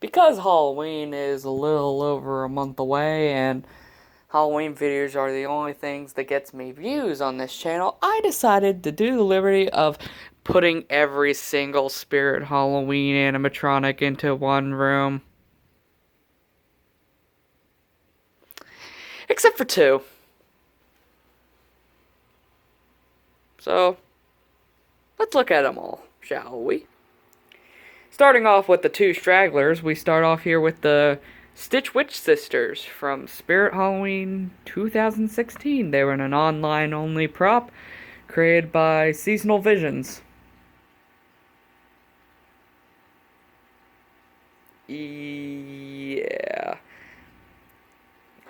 because Halloween is a little over a month away and Halloween videos are the only things that gets me views on this channel, I decided to do the liberty of putting every single Spirit Halloween animatronic into one room. Except for two. So, let's look at them all, shall we? Starting off with the two stragglers, we start off here with the Stitch Witch Sisters from Spirit Halloween 2016. They were an online-only prop created by Seasonal Visions. Yeah.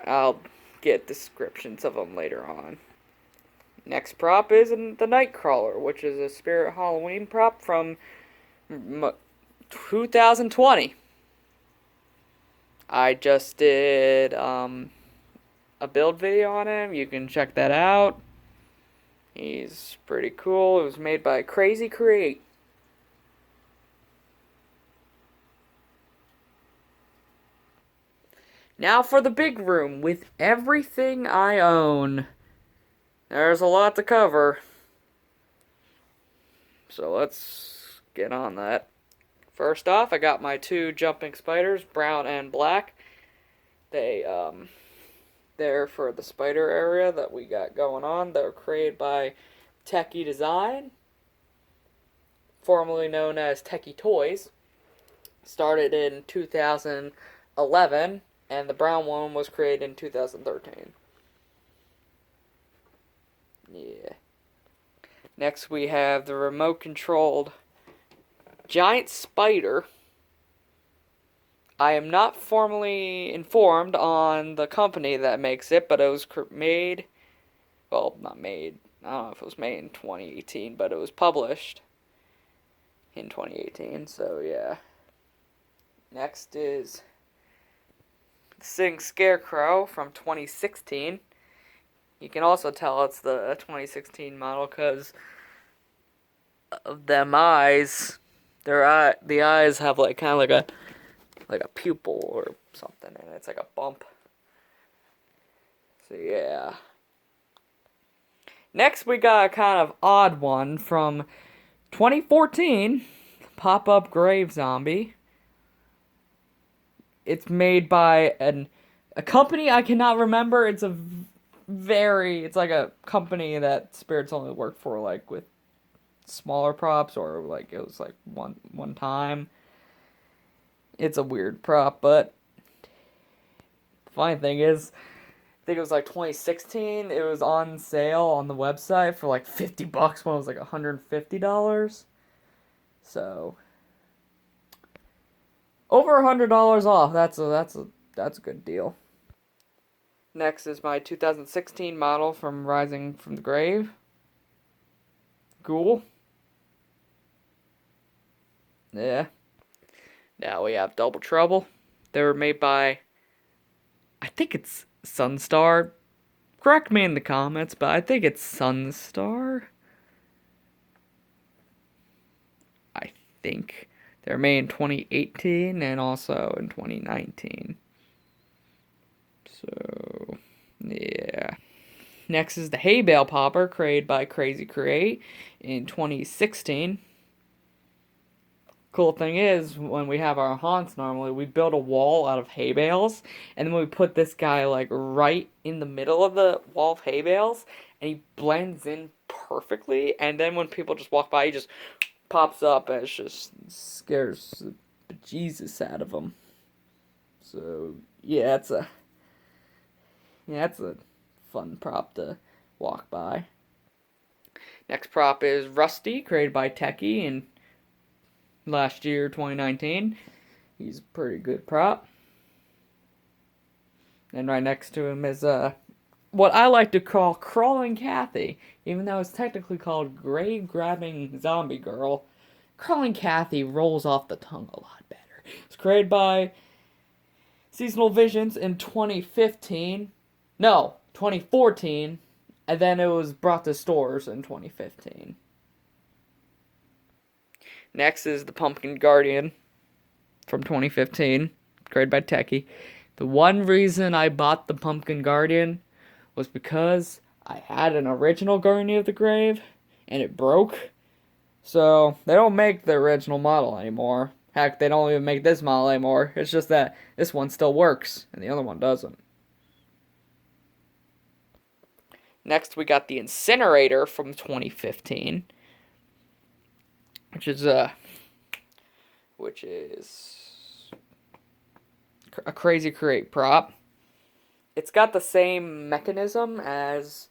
I'll get descriptions of them later on. Next prop is the Nightcrawler, which is a Spirit Halloween prop from 2020. I just did a build video on him. You can check that out. He's pretty cool. It was made by Crazy Create. Now for the big room with everything I own. There's a lot to cover. So let's get on that. First off, I got my two jumping spiders, brown and black. They're for the spider area that we got going on. They're created by Techie Design, formerly known as Techie Toys. Started in 2011, and the brown one was created in 2013. Yeah. Next we have the remote-controlled giant spider. I am not formally informed on the company that makes it, but it was made, well, not made, I don't know if it was made in 2018, but it was published in 2018, so yeah. Next is the Sing Scarecrow from 2016. You can also tell it's the 2016 model because of them eyes. The eyes have like kind of like a pupil or something, and it's like a bump. So yeah. Next we got a kind of odd one from 2014, Pop-Up Grave Zombie. It's made by a company I cannot remember. It's like a company that Spirits only work for, like with smaller props, or like it was like one time. It's a weird prop, but the funny thing is, I think it was like 2016. It was on sale on the website for like $50 when it was like $150. So over $100 off. That's a good deal. Next is my 2016 model from Rising from the Grave. Ghoul. Yeah. Now we have Double Trouble. They were made by, I think it's Sunstar. Correct me in the comments, but I think it's Sunstar. I think. They were made in 2018 and also in 2019. So, yeah. Next is the Hay Bale Popper, created by Crazy Create in 2016. Cool thing is, when we have our haunts normally, we build a wall out of hay bales, and then we put this guy like right in the middle of the wall of hay bales, and he blends in perfectly, and then when people just walk by, he just pops up, and it just scares the bejesus out of them. So, yeah, it's a fun prop to walk by. Next prop is Rusty, created by Techie in last year, 2019. He's a pretty good prop. And right next to him is what I like to call Crawling Kathy, even though it's technically called Grave Grabbing Zombie Girl. Crawling Kathy rolls off the tongue a lot better. It's created by Seasonal Visions in 2015. No, 2014. And then it was brought to stores in 2015. Next is the Pumpkin Guardian. from 2015, created by Techie. The one reason I bought the Pumpkin Guardian was because I had an original Guardian of the Grave, and it broke. So, they don't make the original model anymore. Heck, they don't even make this model anymore. It's just that this one still works, and the other one doesn't. Next, we got the Incinerator from 2015, which is a crazy create prop. It's got the same mechanism as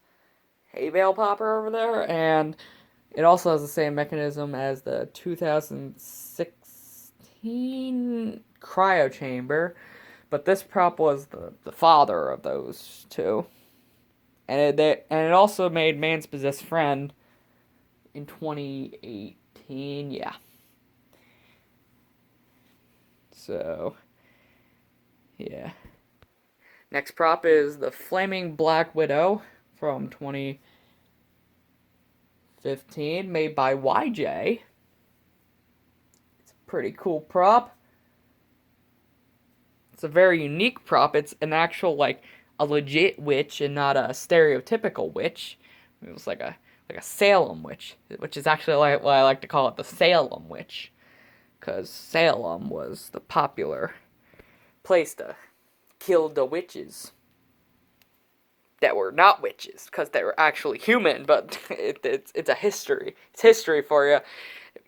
Hay Bale Popper over there, and it also has the same mechanism as the 2016 Cryo Chamber, but this prop was the father of those two. And it also made Man's Possessed Friend in 2018, yeah. So, yeah. Next prop is the Flaming Black Widow from 2015, made by YJ. It's a pretty cool prop. It's a very unique prop. It's an actual, like, a legit witch and not a stereotypical witch. It was like a Salem witch, which is actually like what I like to call it, the Salem witch, because Salem was the popular place to kill the witches that were not witches, because they were actually human. But it's a history. It's history for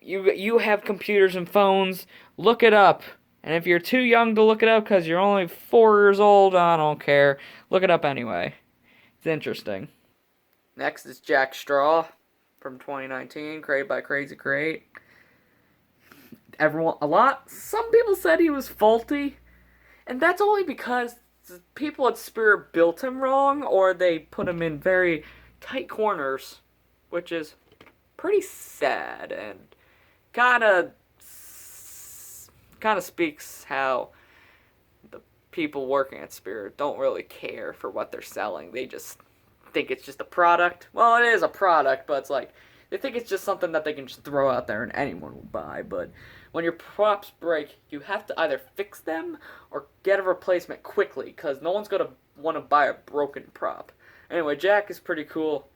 you. You have computers and phones. Look it up. And if you're too young to look it up because you're only 4 years old, I don't care. Look it up anyway. It's interesting. Next is Jack Straw from 2019, created by Crazy Crate. Some people said he was faulty, and that's only because people at Spirit built him wrong, or they put him in very tight corners, which is pretty sad and kind of speaks how the people working at Spirit don't really care for what they're selling. They just think it's just a product. Well, it is a product, but it's like they think it's just something that they can just throw out there and anyone will buy. But when your props break, you have to either fix them or get a replacement quickly, because no one's going to want to buy a broken prop. Anyway, Jack is pretty cool.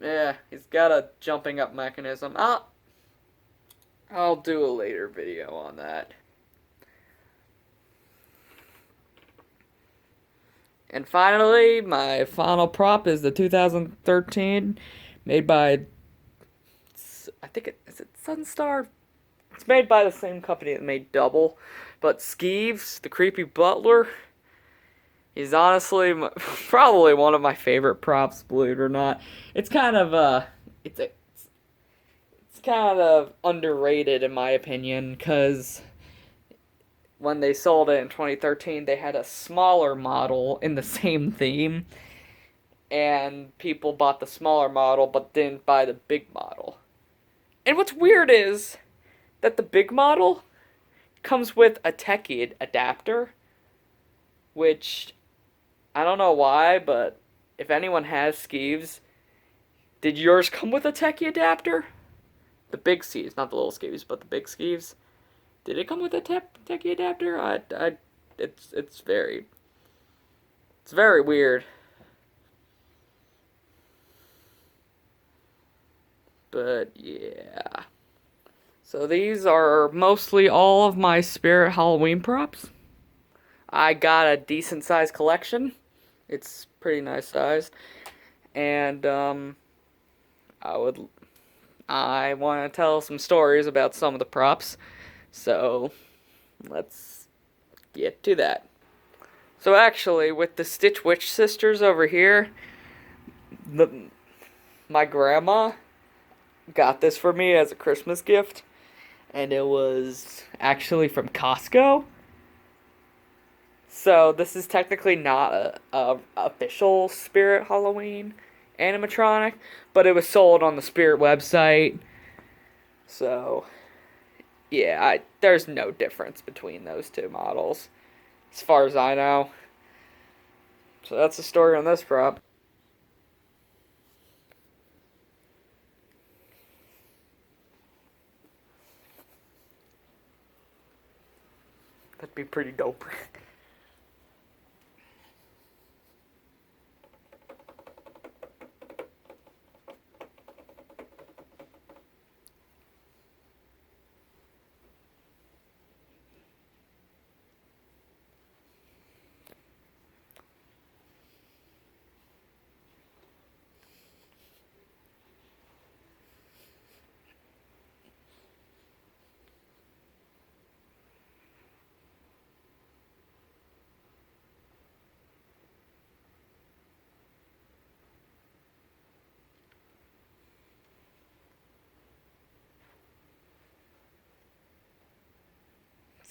Yeah, he's got a jumping up mechanism. I'll do a later video on that. And finally, my final prop is the 2013, made by, I think is it Sunstar? It's made by the same company that made Double, but Skeeves, the creepy butler, he's honestly probably one of my favorite props, believe it or not. It's kind of it's kind of underrated in my opinion, because when they sold it in 2013, they had a smaller model in the same theme, and people bought the smaller model but didn't buy the big model. And what's weird is that the big model comes with a Techie adapter, which I don't know why, but if anyone has Skeeves, did yours come with a Techie adapter? The big Skeeves, not the little Skeeves, but the big Skeeves. Did it come with a Techie adapter? It's very weird. But yeah. So these are mostly all of my Spirit Halloween props. I got a decent sized collection. It's pretty nice sized. And I want to tell some stories about some of the props. So let's get to that. So actually, with the Stitch Witch sisters over here, my grandma got this for me as a Christmas gift, and it was actually from Costco. So this is technically not a official Spirit Halloween animatronic, but it was sold on the Spirit website. So yeah, there's no difference between those two models, as far as I know. So that's the story on this prop. That'd be pretty dope.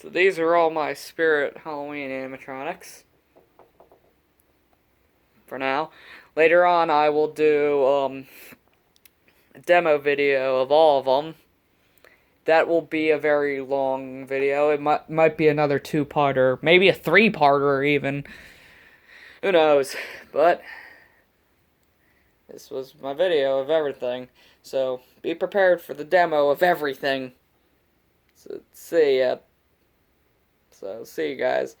So these are all my Spirit Halloween animatronics. For now. Later on, I will do a demo video of all of them. That will be a very long video. It might be another two-parter, maybe a three-parter even. Who knows? But this was my video of everything. So be prepared for the demo of everything. So see ya. So see you guys.